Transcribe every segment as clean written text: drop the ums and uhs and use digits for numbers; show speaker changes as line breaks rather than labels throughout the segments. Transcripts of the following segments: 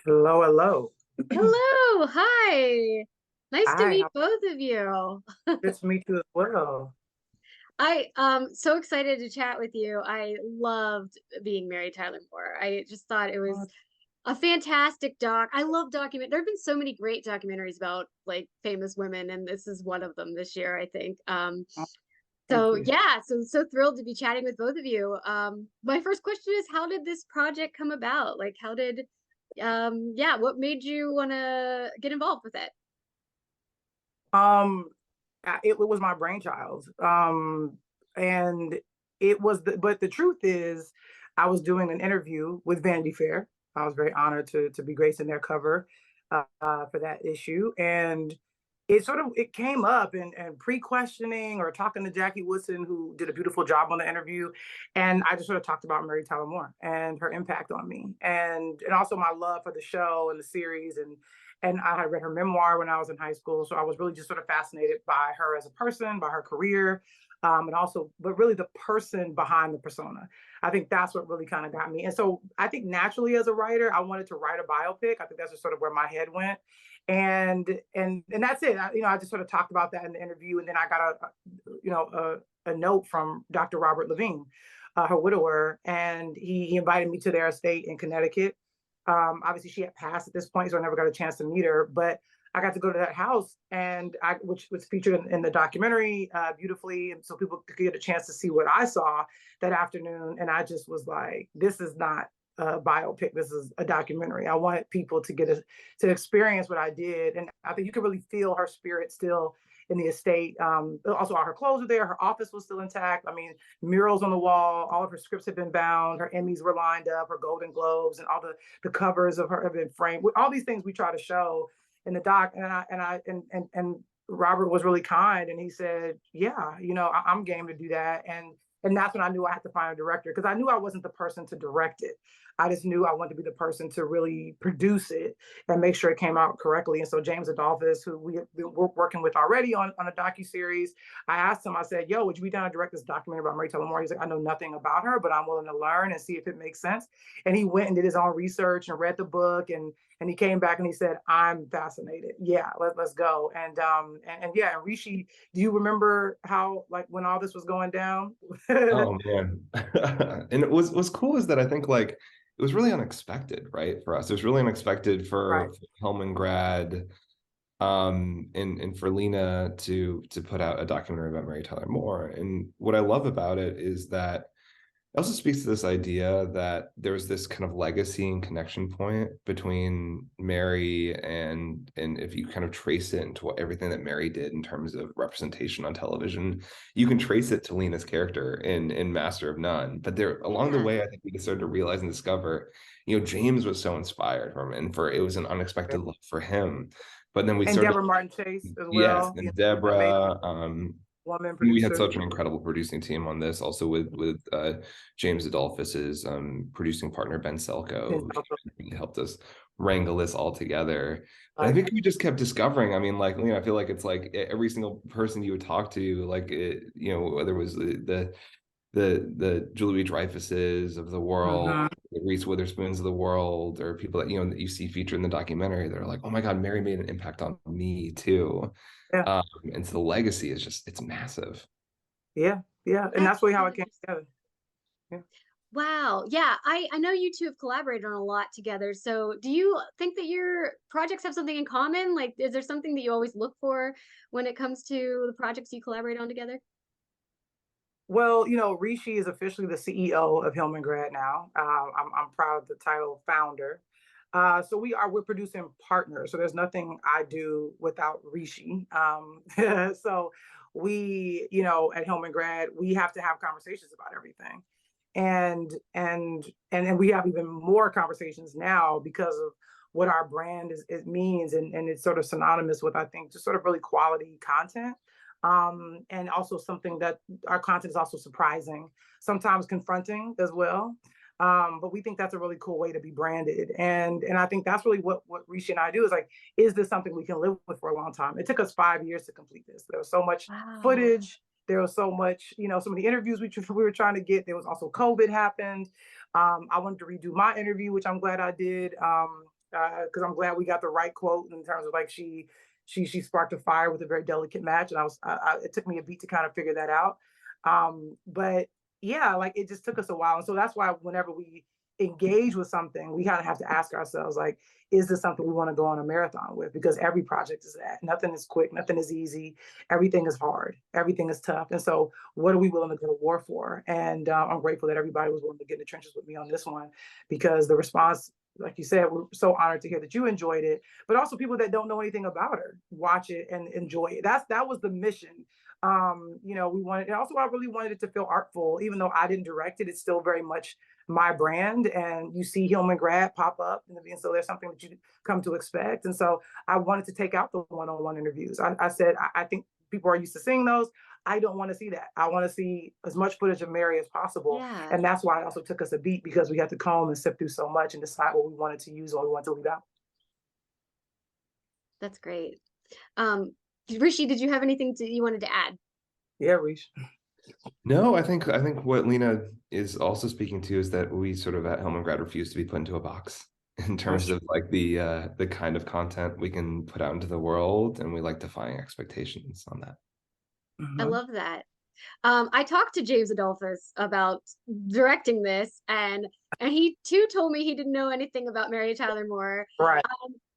Hello, hello.
Hello, hi. Nice to
Hi,
meet both of you.
good to meet you as well.
I so excited to chat with you. I loved being Mary Tyler Moore. I just thought it was a fantastic doc. I love There have been so many great documentaries about like famous women, and this is one of them this year, I think.
Thank
So
you.
yeah, so thrilled to be chatting with both of you. My first question is, how did this project come about? Like, how did yeah, what made you want to get involved with it?
Um, it was my brainchild. And but the truth is, I was doing an interview with Vanity Fair. I was very honored to be graced in their cover for that issue, and it came up and pre-questioning or talking to Jackie Woodson, who did a beautiful job on the interview, and I just sort of talked about Mary Tyler Moore and her impact on me, and also my love for the show and the series, and I had read her memoir when I was in high school. So I was really just sort of fascinated by her as a person, by her career, and also, but really the person behind the persona. I think that's what really kind of got me. And so I think naturally as a writer, I wanted to write a biopic. I think that's just sort of where my head went. And that's it. I just sort of talked about that in the interview, and then I got a note from Dr. Robert Levine, her widower, and he invited me to their estate in Connecticut. Obviously, she had passed at this point, so I never got a chance to meet her. But I got to go to that house, which was featured in the documentary beautifully, and so people could get a chance to see what I saw that afternoon. And I just was like, "This is not a biopic. This is a documentary." I wanted people to experience what I did, and I think you could really feel her spirit still in the estate. Also, all her clothes were there. Her office was still intact. I mean, murals on the wall. All of her scripts had been bound. Her Emmys were lined up. Her Golden Globes and all the covers of her have been framed. All these things we try to show in the doc. And Robert was really kind, and he said, "Yeah, I'm game to do that." And that's when I knew I had to find a director, because I knew I wasn't the person to direct it. I just knew I wanted to be the person to really produce it and make sure it came out correctly. And so James Adolphus, who we're working with already on a docu-series, I asked him, I said, "Yo, would you be down to direct this documentary about Mary Tyler Moore?" He's like, "I know nothing about her, but I'm willing to learn and see if it makes sense." And he went and did his own research and read the book, and he came back and he said, "I'm fascinated. Yeah, let's go." And yeah, and Rishi, do you remember how, like, when all this was going down?
Oh man. And what's cool is that I think like it was really unexpected, right? For us. It was really unexpected
Right.
for Hellman grad and for Lena to put out a documentary about Mary Tyler Moore. And what I love about it is that it also speaks to this idea that there's this kind of legacy and connection point between Mary and if you kind of trace it into everything that Mary did in terms of representation on television, you can trace it to Lena's character in Master of None. But there along the
Yeah.
way, I think we just started to realize and discover, James was so inspired from it, and for it was an unexpected look for him. But then we
And
started,
Deborah Martin Chase as
yes,
well,
and
amazing
Deborah,
woman
we had
producer.
such an incredible producing team on this, also with James Adolphus's producing partner Ben Selko, he helped us wrangle this all together. But I think we just kept discovering. I mean, like, I feel like it's like every single person you would talk to, like whether it was the Julie Dreyfuses of the world,
Mhm.
the Reese Witherspoons of the world, or people that you see featured in the documentary, they're like, "Oh my God, Mary made an impact on me too."
Yeah,
And so the legacy is it's massive.
yeah, yeah, and that's really how it came
Absolutely.
together. Yeah.
Wow. Yeah, I know you two have collaborated on a lot together. So do you think that your projects have something in common? Like, is there something that you always look for when it comes to the projects you collaborate on together?
Well, Rishi is officially the CEO of Hillman Grad now. I'm proud of the title founder. So we're producing partners. So there's nothing I do without Rishi. So at Hillman Grad, we have to have conversations about everything, and we have even more conversations now because of what our brand it means, and it's sort of synonymous with, I think, just sort of really quality content, and also something that our content is also surprising, sometimes confronting as well. But we think that's a really cool way to be branded, and I think that's really what Rishi and I do, is like, is this something we can live with for a long time? It took us 5 years to complete this. There was so much
Wow.
footage. There was so much, so many interviews we were trying to get. There was also COVID happened. I wanted to redo my interview, which I'm glad I did. because I'm glad we got the right quote in terms of like she sparked a fire with a very delicate match, and it took me a beat to kind of figure that out. But yeah, like it just took us a while, and so that's why whenever we engage with something, we kind of have to ask ourselves like, is this something we want to go on a marathon with? Because every project is that. Nothing is quick, nothing is easy, everything is hard, everything is tough, and so what are we willing to go to war for? And I'm grateful that everybody was willing to get in the trenches with me on this one, because the response, like you said, we're so honored to hear that you enjoyed it, but also people that don't know anything about her watch it and enjoy it. That was the mission. We wanted, and also I really wanted it to feel artful, even though I didn't direct it. It's still very much my brand, and you see Hillman grad pop up, and so there's something that you come to expect. And so I wanted to take out the one-on-one interviews. I said I think people are used to seeing those. I don't want to see that. I want to see as much footage of Mary as possible.
Yeah,
And that's why it also took us a beat, because we had to comb and sift through so much and decide what we wanted to use or what we wanted to leave out.
that's great. Rishi, did you have anything you wanted to add?
Yeah, Reese.
No, I think what Lena is also speaking to is that we sort of at Hillman Grad refuse to be put into a box in terms of like the kind of content we can put out into the world, and we like defying expectations on that.
I love that. I talked to James Adolphus about directing this, and he too told me he didn't know anything about Mary Tyler Moore.
Right.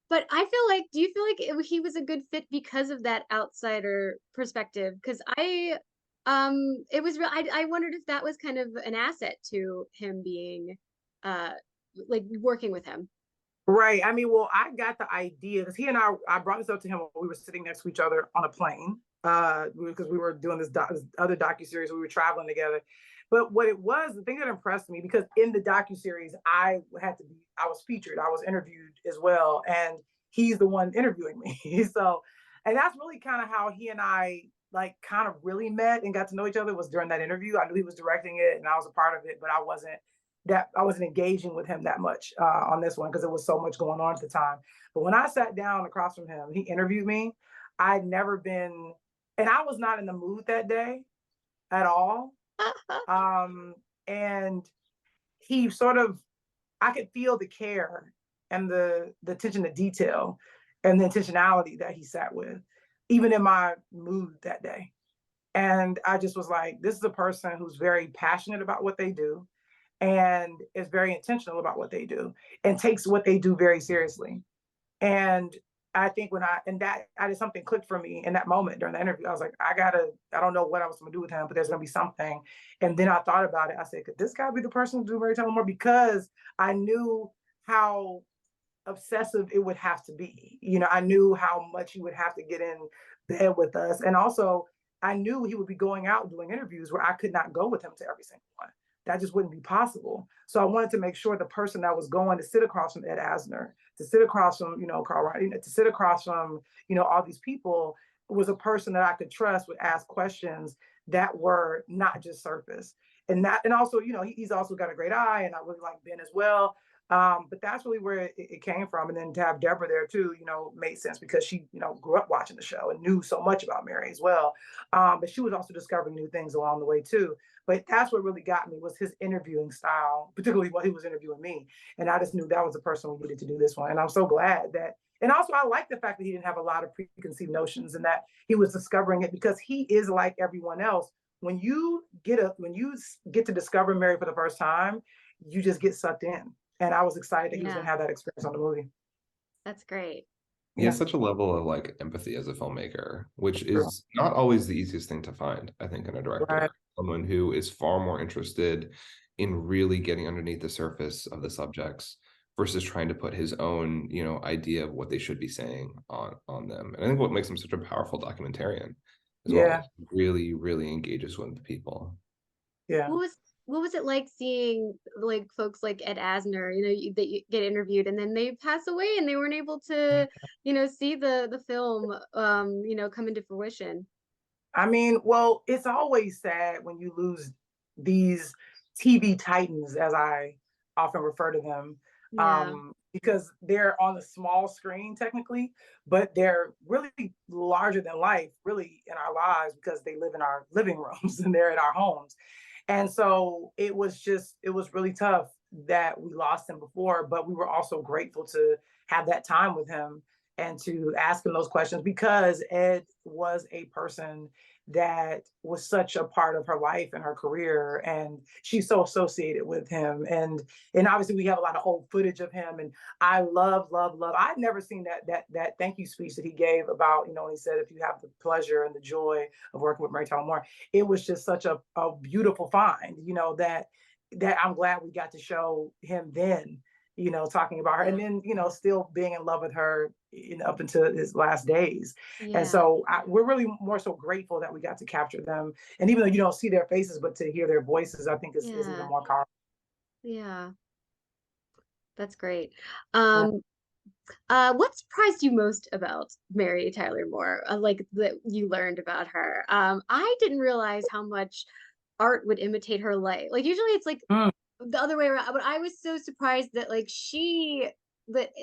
But I feel like, do you feel like he was a good fit because of that outsider perspective? Because it was real. I wondered if that was kind of an asset to him being, like working with him.
Right. I mean, well, I got the idea because he and I brought this up to him when we were sitting next to each other on a plane, because we were doing this other docuseries. We were traveling together. But what it was, the thing that impressed me, because in the docuseries, I was featured, I was interviewed as well. And he's the one interviewing me. So, and that's really kind of how he and I like kind of really met and got to know each other, was during that interview. I knew he was directing it and I was a part of it, but I wasn't engaging with him that much on this one because there was so much going on at the time. But when I sat down across from him, he interviewed me. I'd never been, and I was not in the mood that day at all. And he sort of, I could feel the care and the attention to detail and the intentionality that he sat with, even in my mood that day. And I just was like, this is a person who's very passionate about what they do and is very intentional about what they do and takes what they do very seriously. And I think I did something clicked for me in that moment during the interview. I was like, I don't know what I was going to do with him, but there's going to be something. And then I thought about it. I said, could this guy be the person to do Mary Tyler Moore? Because I knew how obsessive it would have to be. I knew how much he would have to get in bed with us. And also, I knew he would be going out doing interviews where I could not go with him to every single one. That just wouldn't be possible. So I wanted to make sure the person that was going to sit across from Ed Asner, to sit across from, Carl Ryan, to sit across from, all these people, was a person that I could trust would ask questions that were not just surface. And also, he's also got a great eye, and I really like Ben as well. But that's really where it came from. And then to have Deborah there too, made sense because she, grew up watching the show and knew so much about Mary as well. But she was also discovering new things along the way too. But that's what really got me, was his interviewing style, particularly while he was interviewing me. And I just knew that was the person we needed to do this one. And I'm so glad that, and also I like the fact that he didn't have a lot of preconceived notions and that he was discovering it, because he is like everyone else. When you get to discover Mary for the first time, you just get sucked in. And I was excited that he was going to have that experience on the movie.
That's great.
He has such a level of like empathy as a filmmaker, which is not always the easiest thing to find, I think, in a director.
Right.
Someone who is far more interested in really getting underneath the surface of the subjects versus trying to put his own, idea of what they should be saying on them. And I think what makes him such a powerful documentarian as well, really, really engages with the people.
Yeah.
What was it like seeing like folks like Ed Asner, that you get interviewed and then they pass away and they weren't able to, see the film, come into fruition?
I mean, well, it's always sad when you lose these TV titans, as I often refer to them,
Yeah.
because they're on the small screen technically, but they're really larger than life, really, in our lives, because they live in our living rooms and they're in our homes. And so it was really tough that we lost him before, but we were also grateful to have that time with him and to ask him those questions, because Ed was a person that was such a part of her life and her career, and she's so associated with him. And obviously we have a lot of old footage of him, and I love. I've never seen that thank you speech that he gave about, when he said, if you have the pleasure and the joy of working with Mary Tyler Moore. It was just such a beautiful find, that I'm glad we got to show him then, talking about her, and then, still being in love with her up until his last days. And
Yeah.
so we're really more so grateful that we got to capture them. And even though you don't see their faces, but to hear their voices, I think is even more powerful.
Yeah. That's great.
Yeah.
What surprised you most about Mary Tyler Moore? Like that you learned about her? I didn't realize how much art would imitate her life. Like usually it's like
Mm,
the other way around, but I was so surprised that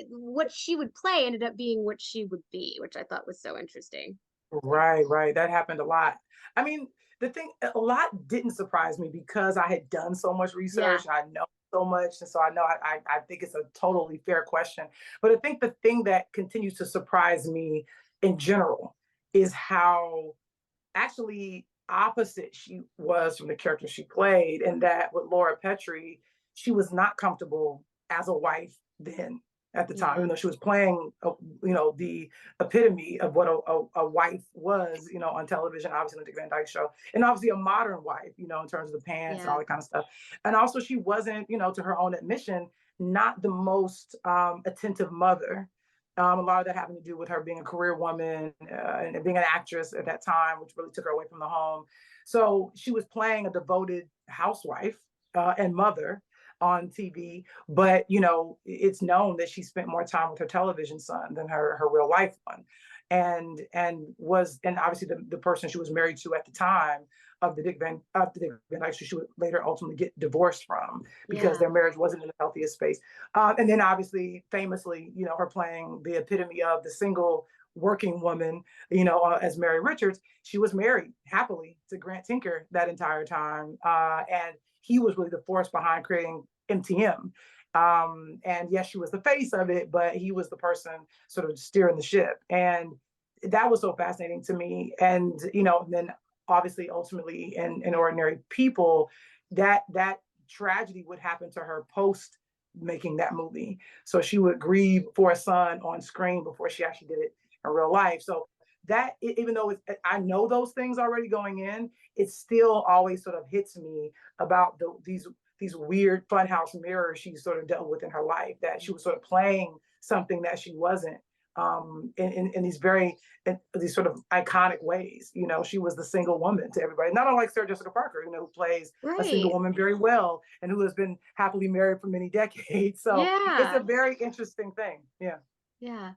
what she would play ended up being what she would be, which I thought was so interesting.
right. That happened a lot. I mean, the thing, a lot didn't surprise me because I had done so much
Yeah.
research. I know so much. And so I know I think it's a totally fair question. But I think the thing that continues to surprise me in general is how actually opposite she was from the character she played, and that with Laura Petrie, she was not comfortable as a wife then at the time, even
Yeah.
though she was playing, the epitome of what a wife was, on television, obviously on the Dick Van Dyke Show, and obviously a modern wife, in terms of the pants and all
Yeah.
that kind of stuff. And also, she wasn't, to her own admission, not the most attentive mother. A lot of that having to do with her being a career woman and being an actress at that time, which really took her away from the home. So she was playing a devoted housewife and mother on TV, but it's known that she spent more time with her television son than her real life one, and obviously the person she was married to at the time of the Dick Van Dyke, she would later ultimately get divorced from because
Yeah.
their marriage wasn't in the healthiest space. And then obviously, famously, her playing the epitome of the single working woman, as Mary Richards. She was married happily to Grant Tinker that entire time. And he was really the force behind creating MTM. And yes, she was the face of it, but he was the person sort of steering the ship. And that was so fascinating to me. And, then obviously, ultimately, in Ordinary People, that tragedy would happen to her post making that movie. So she would grieve for a son on screen before she actually did it in real life. So that, even though I know those things already going in, it still always sort of hits me about these weird funhouse mirrors she sort of dealt with in her life, that she was sort of playing something that she wasn't, in these sort of iconic ways. She was the single woman to everybody, not unlike Sarah Jessica Parker, who plays a single
Right.
woman very well and who has been happily married for many decades. So it's a
Yeah.
very interesting thing. Yeah.
Yeah.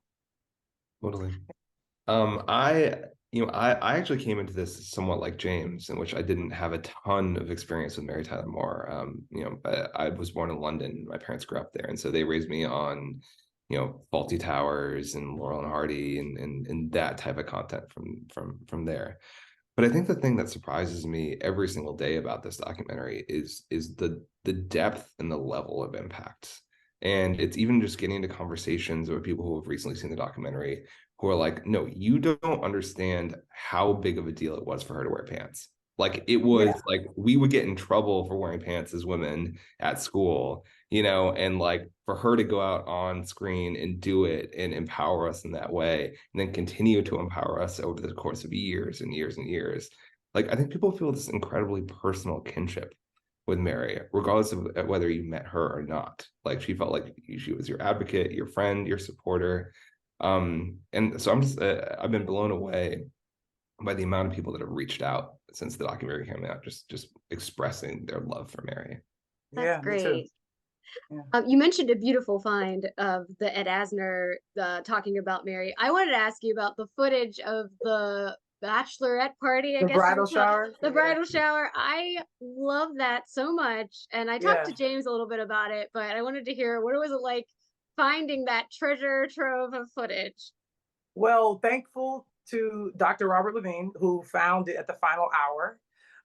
Totally. I actually came into this somewhat like James, in which I didn't have a ton of experience with Mary Tyler Moore. I was born in London. My parents grew up there, and so they raised me on, Faulty Towers and Laurel and Hardy and that type of content from there. But I think the thing that surprises me every single day about this documentary is the depth and the level of impact. And it's even just getting into conversations with people who have recently seen the documentary who are like, no, you don't understand how big of a deal it was for her to wear pants. Like it was
Yeah.
like we would get in trouble for wearing pants as women at school, and like for her to go out on screen and do it and empower us in that way, and then continue to empower us over the course of years and years and years. Like I think people feel this incredibly personal kinship with Mary, regardless of whether you met her or not. Like she felt like she was your advocate, your friend, your supporter. And so I've been blown away by the amount of people that have reached out since the documentary came out, just expressing their love for Mary.
That's
Yeah, me too.
great.
Yeah.
You mentioned a beautiful find of the Ed Asner talking about Mary. I wanted to ask you about the footage of the bachelorette party, I
The
guess you
bridal
would call
shower.
the
Yeah.
bridal shower. I love that so much. And I talked
Yeah.
to James a little bit about it, but I wanted to hear what was it like finding that treasure trove of footage?
Well, thankful to Dr. Robert Levine, who found it at the final hour.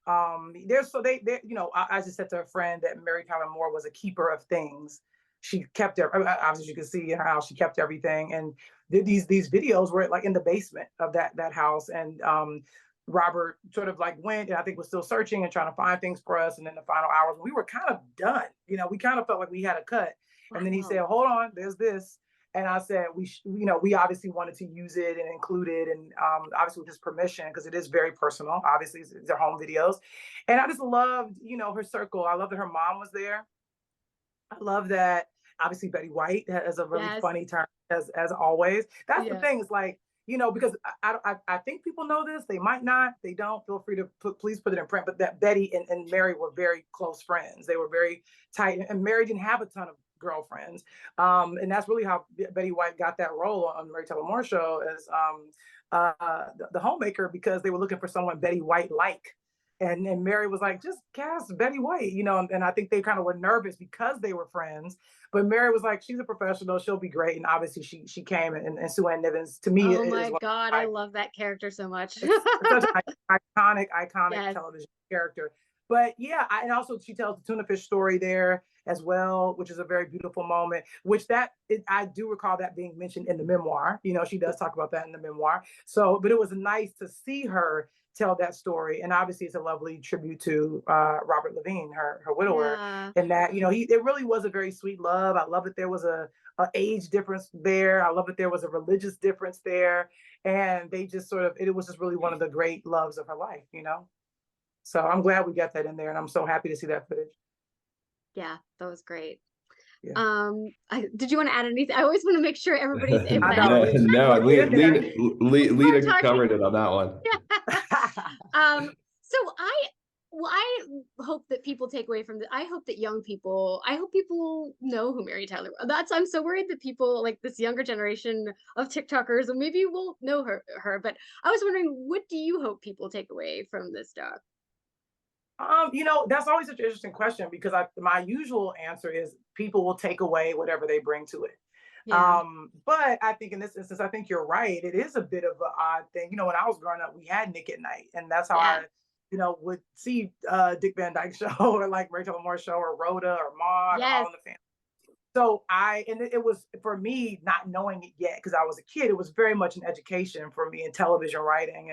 There's so they you know, I just said to a friend that Mary Tyler Moore was a keeper of things. She kept it, obviously you can see in her house, she kept everything. And these videos were like in the basement of that house. And Robert sort of like went and I think was still searching and trying to find things for us. And in the final hours, we were kind of done. You know, we kind of felt like we had a cut. And then he said,
Wow.
hold on, there's this. And I said, you know, we obviously wanted to use it and include it, and obviously with his permission, because it is very personal. Obviously, it's their home videos, and I just loved, you know, her circle. I love that her mom was there. I love that. Obviously, Betty White has a really
Yes.
funny turn as always. That's the
Yeah.
thing. It's like, you know, because I think people know this. They might not. They don't. Feel free to please put it in print. But that Betty and Mary were very close friends. They were very tight. And Mary didn't have a ton of girlfriends. And that's really how Betty White got that role on Mary Tyler Moore show as the homemaker, because they were looking for someone Betty White like. And Mary was like, just cast Betty White, you know, and I think they kind of were nervous because they were friends. But Mary was like, she's a professional, she'll be great. And obviously she came, and Sue Ann Nivens, to me,
Oh
is
my
one
God,
of
I
my,
love that character so much.
it's such an iconic
Yes.
television character. But yeah, and also she tells the tuna fish story there as well, which is a very beautiful moment. I do recall that being mentioned in the memoir. You know, she does talk about that in the memoir. So, but it was nice to see her tell that story, and obviously it's a lovely tribute to Robert Levine, her widower,
Yeah.
and that, you know, it really was a very sweet love. I love that there was a age difference there. I love that there was a religious difference there, and they just sort of, it was just really one of the great loves of her life, you know. So I'm glad we got that in there, and I'm so happy to see that footage.
Yeah, that was great.
Yeah,
Did you want to add anything? I always want to make sure everybody's in
I
that.
know.
No, no,
It's in there.
We're
Lena
talking.
covered it on that one.
So I hope that people take away from I hope that I hope people know who Mary Tyler was. I'm so worried that people like this younger generation of TikTokers, and maybe will know her, but I was wondering, what do you hope people take away from this doc?
You know, that's always such an interesting question, because my usual answer is people will take away whatever they bring to it.
Yeah.
But I think in this instance, I think you're right. It is a bit of an odd thing. You know, when I was growing up, we had Nick at Night, and that's how
Yeah.
I, you know, would see Dick Van Dyke Show or like Rachel Moore Show or Rhoda or Maude or All
Yes.
in the Family. So it was for me, not knowing it yet because I was a kid, it was very much an education for me in television writing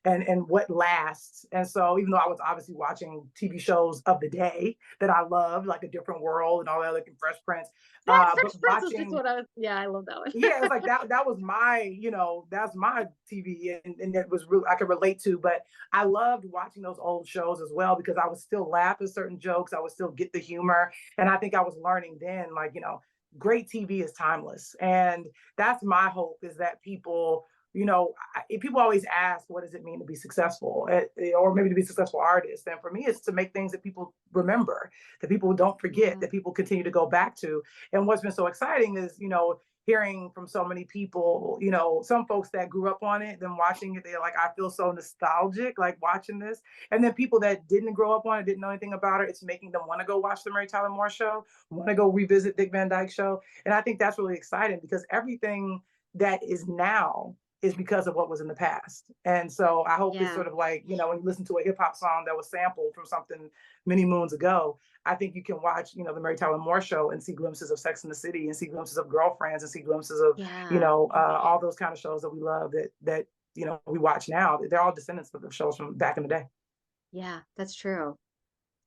and what lasts. And so even though I was obviously watching TV shows of the day that I loved, like A Different World and all that, like Fresh Prince,
That
but
Fresh Prince was just
watching,
what I was. Yeah, I love that one.
yeah, it's like that was my, you know, that's my TV, and it was really I could relate to. But I loved watching those old shows as well, because I would still laugh at certain jokes, I would still get the humor. And I think I was learning then, like, you know, great TV is timeless. And that's my hope, is that people, you know, people always ask, what does it mean to be successful, or maybe to be a successful artist? And for me, it's to make things that people remember, that people don't forget,
Yeah.
that people continue to go back to. And what's been so exciting is, you know, hearing from so many people, you know, some folks that grew up on it, then watching it, they're like, I feel so nostalgic, like watching this. And then people that didn't grow up on it, didn't know anything about it, it's making them want to go watch the Mary Tyler Moore Show, want to go revisit Dick Van Dyke Show. And I think that's really exciting, because everything that is now is because of what was in the past. And so I hope it's
Yeah.
sort of like, you know, when you listen to a hip hop song that was sampled from something many moons ago, I think you can watch, you know, the Mary Tyler Moore Show and see glimpses of Sex and the City, and see glimpses of Girlfriends, and see glimpses of, you
Yeah.
know, all those kind of shows that we love, that you know, we watch now. They're all descendants of the shows from back in the day.
Yeah, that's true.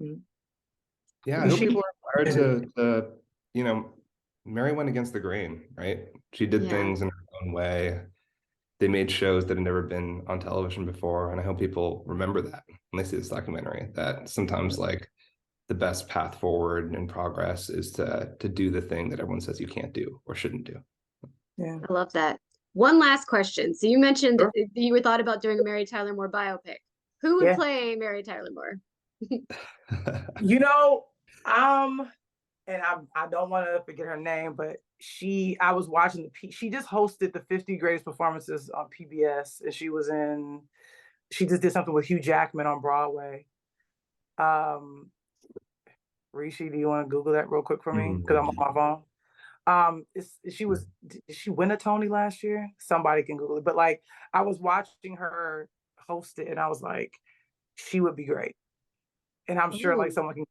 Mhm.
Yeah, I
We
hope
should,
people are inspired to, you know, Mary went against the grain, right? She did
Yeah.
things in her own way. They made shows that had never been on television before, and I hope people remember that when they see this documentary, that sometimes like the best path forward and progress is to do the thing that everyone says you can't do or shouldn't do.
yeah.
I love that. One last question. So you mentioned
Sure.
you thought about doing a Mary Tyler Moore biopic. Who would
Yeah.
play Mary Tyler Moore?
You know, and I don't want to forget her name, but I was watching she just hosted the 50 greatest performances on PBS, and she just did something with Hugh Jackman on Broadway. Um, Rishi, do you want to Google that real quick for me? Because I'm on my phone. Did she win a Tony last year? Somebody can Google it. But like, I was watching her host it, and I was like, she would be great. and I'm sure like
Ooh.
someone can,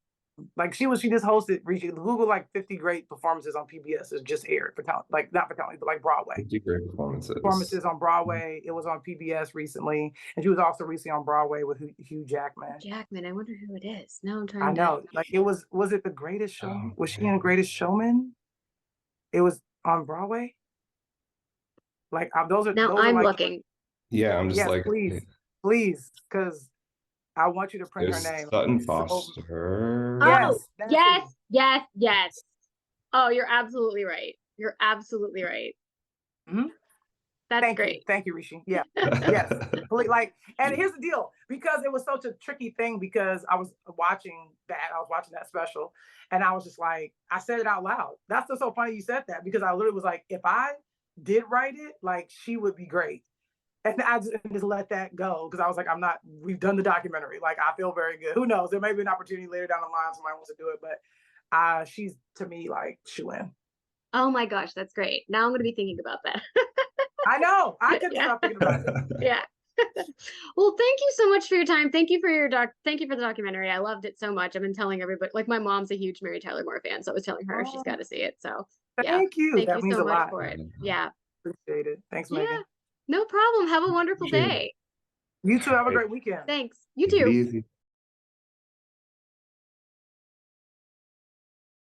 like she just hosted Google like 50 great performances on PBS. It's just aired for talent, like not for talent, but like Broadway
50 great performances.
performances on Broadway. It was on PBS recently, and she was also recently on Broadway with Hugh Jackman.
Jackman, I wonder who it is. Now I'm
I
trying to.
know, like it was it The Greatest Showman?
Oh,
Was she in
man.
Greatest Showman? It was on Broadway. Like those are
Now
those are
I'm
like
looking.
Yeah, I'm just
yes,
like,
please, because I want you to print her
there's
name.
Sutton
So
Foster.
Oh,
yes, that's
yes,
it.
yes, yes. Oh, you're absolutely right. You're absolutely right.
Mhm.
That's great.
Thank you, Rishi. Yeah, yes. Like, and here's the deal, because it was such a tricky thing, because I was watching that special, and I was just like, I said it out loud. That's just so funny you said that, because I literally was like, if I did write it, like she would be great. And I just let that go, because I was like, we've done the documentary. Like, I feel very good. Who knows? There may be an opportunity later down the line, somebody wants to do it, but she's to me like shoo-in.
Oh my gosh, that's great. Now I'm going to be thinking about that.
I know. I couldn't
Yeah.
stop thinking about it.
Yeah. Well, thank you so much for your time. Thank you for thank you for the documentary. I loved it so much. I've been telling everybody, like my mom's a huge Mary Tyler Moore fan, so I was telling her she's
Oh,
got to see it. So yeah,
thank you.
thank
That
you
means
so
a
much
lot.
for it. Yeah.
Appreciate it. Thanks,
Yeah.
Megan.
No problem. Have a wonderful
Appreciate it.
day.
You too. Have a
Right.
great weekend.
Thanks. You
Take it
too.
easy.